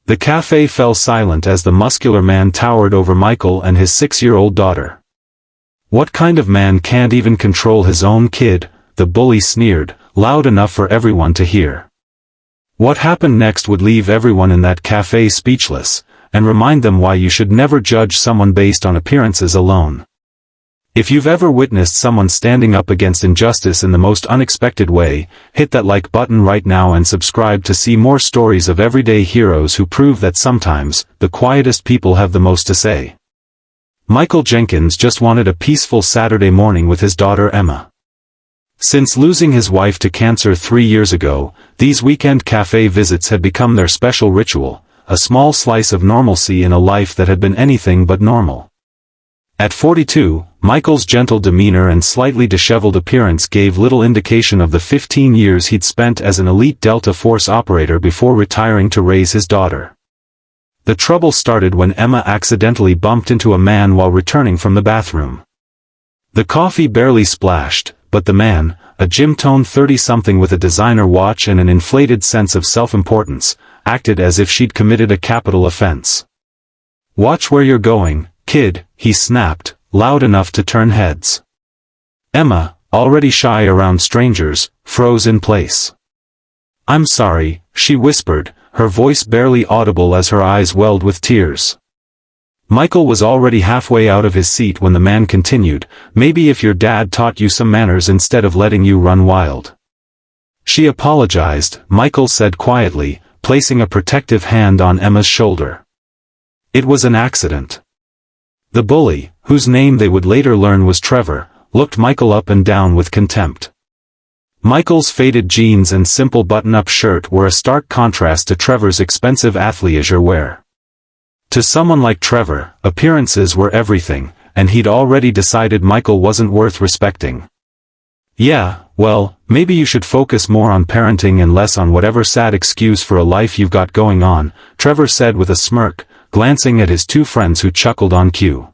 The cafe fell silent as the muscular man towered over Michael and his 6-year-old daughter. "What kind of man can't even control his own kid?" the bully sneered, loud enough for everyone to hear. What happened next would leave everyone in that cafe speechless, and remind them why you should never judge someone based on appearances alone. If you've ever witnessed someone standing up against injustice in the most unexpected way, hit that like button right now and subscribe to see more stories of everyday heroes who prove that sometimes, the quietest people have the most to say. Michael Jenkins just wanted a peaceful Saturday morning with his daughter Emma. Since losing his wife to cancer 3 years ago, these weekend cafe visits had become their special ritual, a small slice of normalcy in a life that had been anything but normal. At 42, Michael's gentle demeanor and slightly disheveled appearance gave little indication of the 15 years he'd spent as an elite Delta Force operator before retiring to raise his daughter. The trouble started when Emma accidentally bumped into a man while returning from the bathroom. The coffee barely splashed, but the man, a gym-toned 30-something with a designer watch and an inflated sense of self-importance, acted as if she'd committed a capital offense. "Watch where you're going, kid," he snapped, loud enough to turn heads. Emma, already shy around strangers, froze in place. "I'm sorry," she whispered, her voice barely audible as her eyes welled with tears. Michael was already halfway out of his seat when the man continued, "Maybe if your dad taught you some manners instead of letting you run wild." "She apologized," Michael said quietly, placing a protective hand on Emma's shoulder. "It was an accident." The bully, whose name they would later learn was Trevor, looked Michael up and down with contempt. Michael's faded jeans and simple button-up shirt were a stark contrast to Trevor's expensive athleisure wear. To someone like Trevor, appearances were everything, and he'd already decided Michael wasn't worth respecting. "Yeah, well, maybe you should focus more on parenting and less on whatever sad excuse for a life you've got going on," Trevor said with a smirk, glancing at his two friends who chuckled on cue.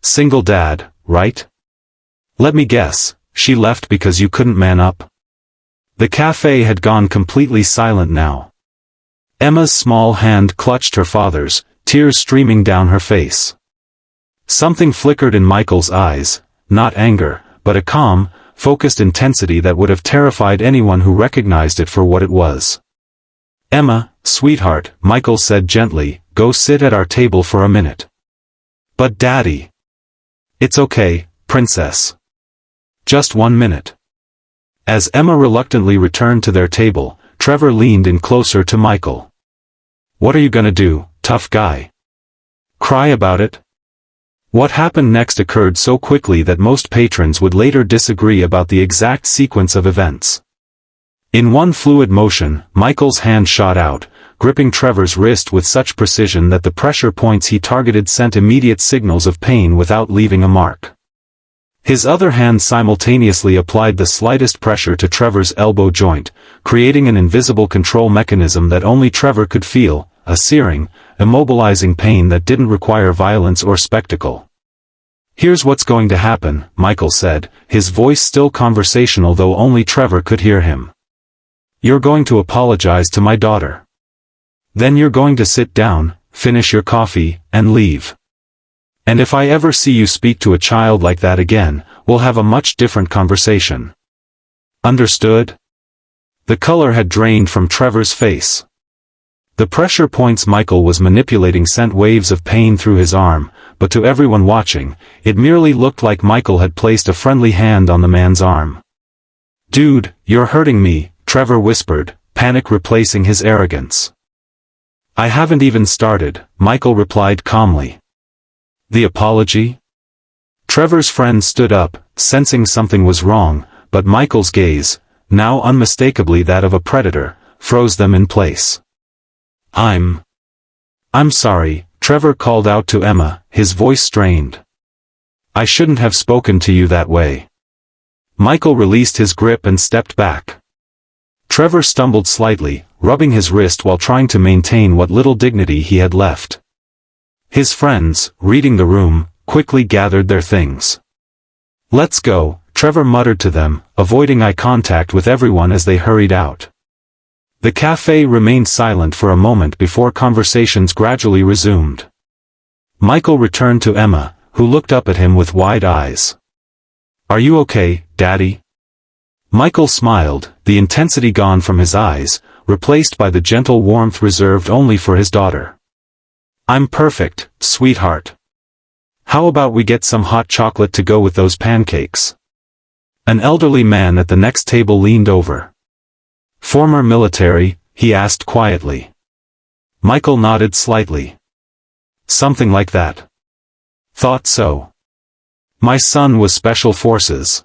"Single dad, right? Let me guess, she left because you couldn't man up?" The cafe had gone completely silent now. Emma's small hand clutched her father's, tears streaming down her face. Something flickered in Michael's eyes, not anger, but a calm, focused intensity that would have terrified anyone who recognized it for what it was. "Emma, sweetheart," Michael said gently, "go sit at our table for a minute." "But Daddy." "It's okay, princess. Just 1 minute." As Emma reluctantly returned to their table, Trevor leaned in closer to Michael. "What are you gonna do, tough guy? Cry about it?" What happened next occurred so quickly that most patrons would later disagree about the exact sequence of events. In one fluid motion, Michael's hand shot out, gripping Trevor's wrist with such precision that the pressure points he targeted sent immediate signals of pain without leaving a mark. His other hand simultaneously applied the slightest pressure to Trevor's elbow joint, creating an invisible control mechanism that only Trevor could feel, a searing, immobilizing pain that didn't require violence or spectacle. "Here's what's going to happen," Michael said, his voice still conversational though only Trevor could hear him. "You're going to apologize to my daughter. Then you're going to sit down, finish your coffee, and leave. And if I ever see you speak to a child like that again, we'll have a much different conversation. Understood?" The color had drained from Trevor's face. The pressure points Michael was manipulating sent waves of pain through his arm, but to everyone watching, it merely looked like Michael had placed a friendly hand on the man's arm. "Dude, you're hurting me," Trevor whispered, panic replacing his arrogance. "I haven't even started," Michael replied calmly. "The apology?" Trevor's friend stood up, sensing something was wrong, but Michael's gaze, now unmistakably that of a predator, froze them in place. I'm sorry," Trevor called out to Emma, his voice strained. "I shouldn't have spoken to you that way." Michael released his grip and stepped back. Trevor stumbled slightly, rubbing his wrist while trying to maintain what little dignity he had left. His friends, reading the room, quickly gathered their things. "Let's go," Trevor muttered to them, avoiding eye contact with everyone as they hurried out. The cafe remained silent for a moment before conversations gradually resumed. Michael returned to Emma, who looked up at him with wide eyes. "Are you okay, Daddy?" Michael smiled, the intensity gone from his eyes, replaced by the gentle warmth reserved only for his daughter. "I'm perfect, sweetheart. How about we get some hot chocolate to go with those pancakes?" An elderly man at the next table leaned over. "Former military?" he asked quietly. Michael nodded slightly. "Something like that. Thought so. My son was Special Forces.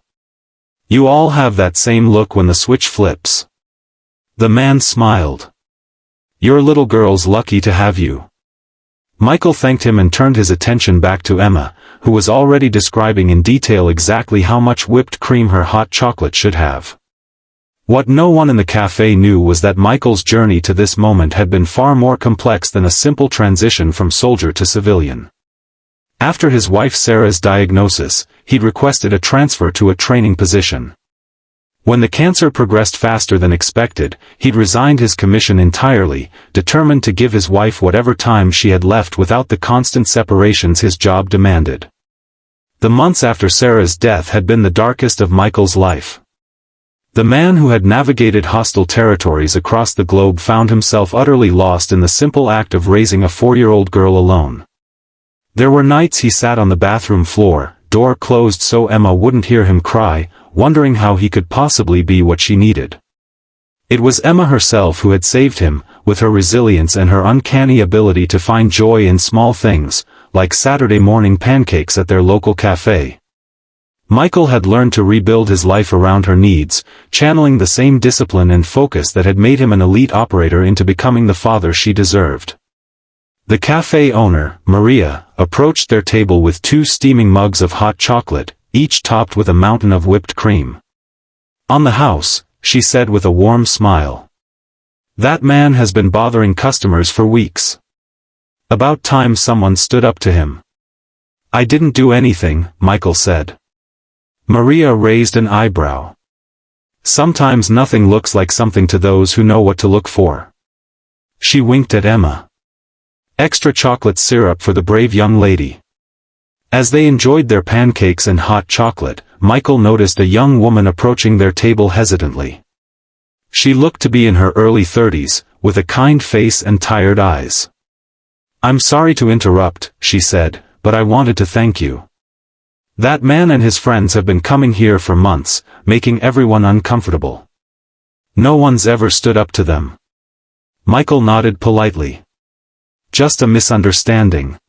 You all have that same look when the switch flips." The man smiled. "Your little girl's lucky to have you." Michael thanked him and turned his attention back to Emma, who was already describing in detail exactly how much whipped cream her hot chocolate should have. What no one in the cafe knew was that Michael's journey to this moment had been far more complex than a simple transition from soldier to civilian. After his wife Sarah's diagnosis, he'd requested a transfer to a training position. When the cancer progressed faster than expected, he'd resigned his commission entirely, determined to give his wife whatever time she had left without the constant separations his job demanded. The months after Sarah's death had been the darkest of Michael's life. The man who had navigated hostile territories across the globe found himself utterly lost in the simple act of raising a 4-year-old girl alone. There were nights he sat on the bathroom floor, door closed so Emma wouldn't hear him cry, wondering how he could possibly be what she needed. It was Emma herself who had saved him, with her resilience and her uncanny ability to find joy in small things, like Saturday morning pancakes at their local cafe. Michael had learned to rebuild his life around her needs, channeling the same discipline and focus that had made him an elite operator into becoming the father she deserved. The cafe owner, Maria, approached their table with 2 steaming mugs of hot chocolate, each topped with a mountain of whipped cream. "On the house," she said with a warm smile. "That man has been bothering customers for weeks. About time someone stood up to him." "I didn't do anything," Michael said. Maria raised an eyebrow. "Sometimes nothing looks like something to those who know what to look for." She winked at Emma. "Extra chocolate syrup for the brave young lady." As they enjoyed their pancakes and hot chocolate, Michael noticed a young woman approaching their table hesitantly. She looked to be in her early 30s, with a kind face and tired eyes. "I'm sorry to interrupt," she said, "but I wanted to thank you. That man and his friends have been coming here for months, making everyone uncomfortable. No one's ever stood up to them." Michael nodded politely. "Just a misunderstanding.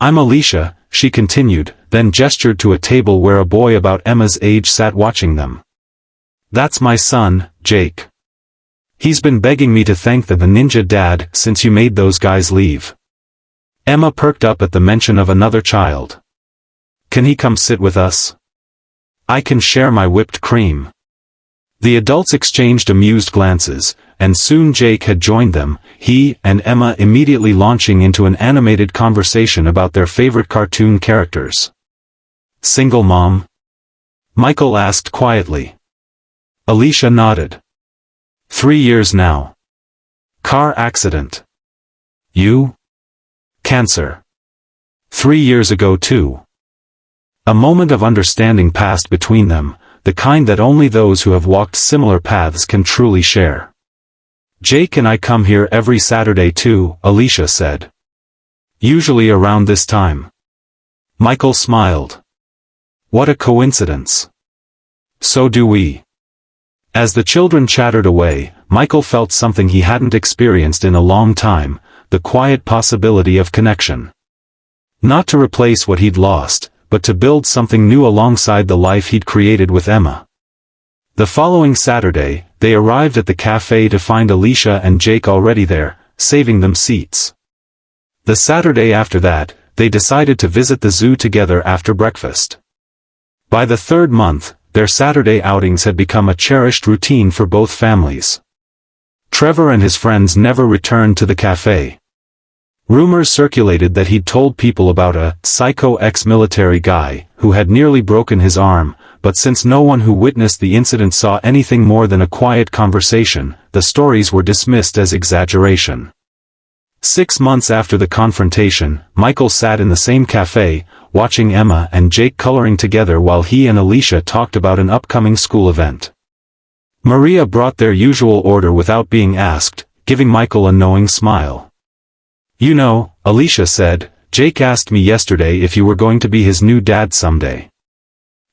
I'm Alicia," she continued, then gestured to a table where a boy about Emma's age sat watching them. "That's my son, Jake. He's been begging me to thank the ninja dad since you made those guys leave." Emma perked up at the mention of another child. "Can he come sit with us? I can share my whipped cream." The adults exchanged amused glances, and soon Jake had joined them, he and Emma immediately launching into an animated conversation about their favorite cartoon characters. "Single mom?" Michael asked quietly. Alicia nodded. 3 years now. Car accident. You? Cancer. 3 years ago too. A moment of understanding passed between them, the kind that only those who have walked similar paths can truly share. "Jake and I come here every Saturday too," Alicia said. "Usually around this time." Michael smiled. "What a coincidence. So do we." As the children chattered away, Michael felt something he hadn't experienced in a long time, the quiet possibility of connection. Not to replace what he'd lost, but to build something new alongside the life he'd created with Emma. The following Saturday, they arrived at the cafe to find Alicia and Jake already there, saving them seats. The Saturday after that, they decided to visit the zoo together after breakfast. By the 3rd month, their Saturday outings had become a cherished routine for both families. Trevor and his friends never returned to the cafe. Rumors circulated that he'd told people about a psycho ex-military guy who had nearly broken his arm, but since no one who witnessed the incident saw anything more than a quiet conversation, the stories were dismissed as exaggeration. 6 months after the confrontation, Michael sat in the same cafe, watching Emma and Jake coloring together while he and Alicia talked about an upcoming school event. Maria brought their usual order without being asked, giving Michael a knowing smile. "You know," Alicia said, "Jake asked me yesterday if you were going to be his new dad someday."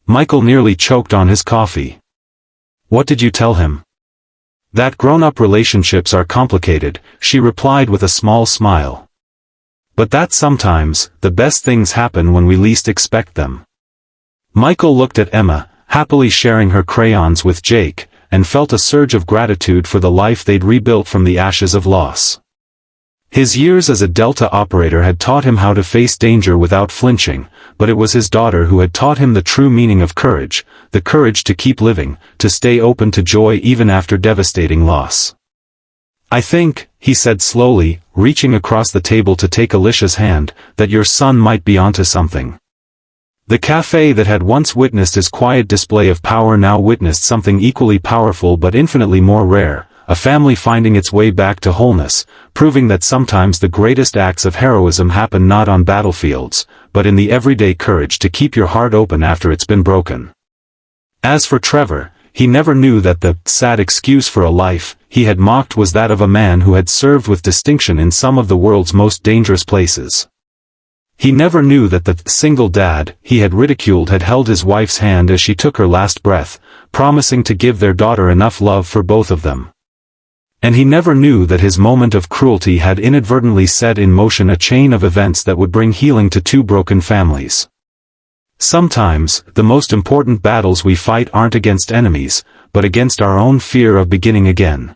Michael nearly choked on his coffee. "What did you tell him?" "That grown-up relationships are complicated," she replied with a small smile. "But that sometimes, the best things happen when we least expect them." Michael looked at Emma, happily sharing her crayons with Jake, and felt a surge of gratitude for the life they'd rebuilt from the ashes of loss. His years as a Delta operator had taught him how to face danger without flinching, but it was his daughter who had taught him the true meaning of courage, the courage to keep living, to stay open to joy even after devastating loss. "I think," he said slowly, reaching across the table to take Alicia's hand, "that your son might be onto something." The cafe that had once witnessed his quiet display of power now witnessed something equally powerful but infinitely more rare, a family finding its way back to wholeness, proving that sometimes the greatest acts of heroism happen not on battlefields, but in the everyday courage to keep your heart open after it's been broken. As for Trevor, he never knew that the sad excuse for a life he had mocked was that of a man who had served with distinction in some of the world's most dangerous places. He never knew that the single dad he had ridiculed had held his wife's hand as she took her last breath, promising to give their daughter enough love for both of them. And he never knew that his moment of cruelty had inadvertently set in motion a chain of events that would bring healing to two broken families. Sometimes, the most important battles we fight aren't against enemies, but against our own fear of beginning again.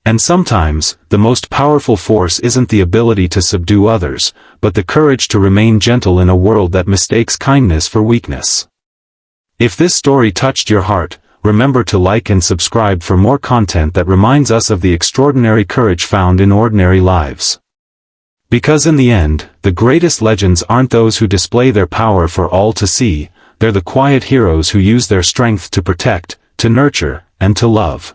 And sometimes, the most powerful force isn't the ability to subdue others, but the courage to remain gentle in a world that mistakes kindness for weakness. If this story touched your heart, remember to like and subscribe for more content that reminds us of the extraordinary courage found in ordinary lives. Because in the end, the greatest legends aren't those who display their power for all to see, they're the quiet heroes who use their strength to protect, to nurture, and to love.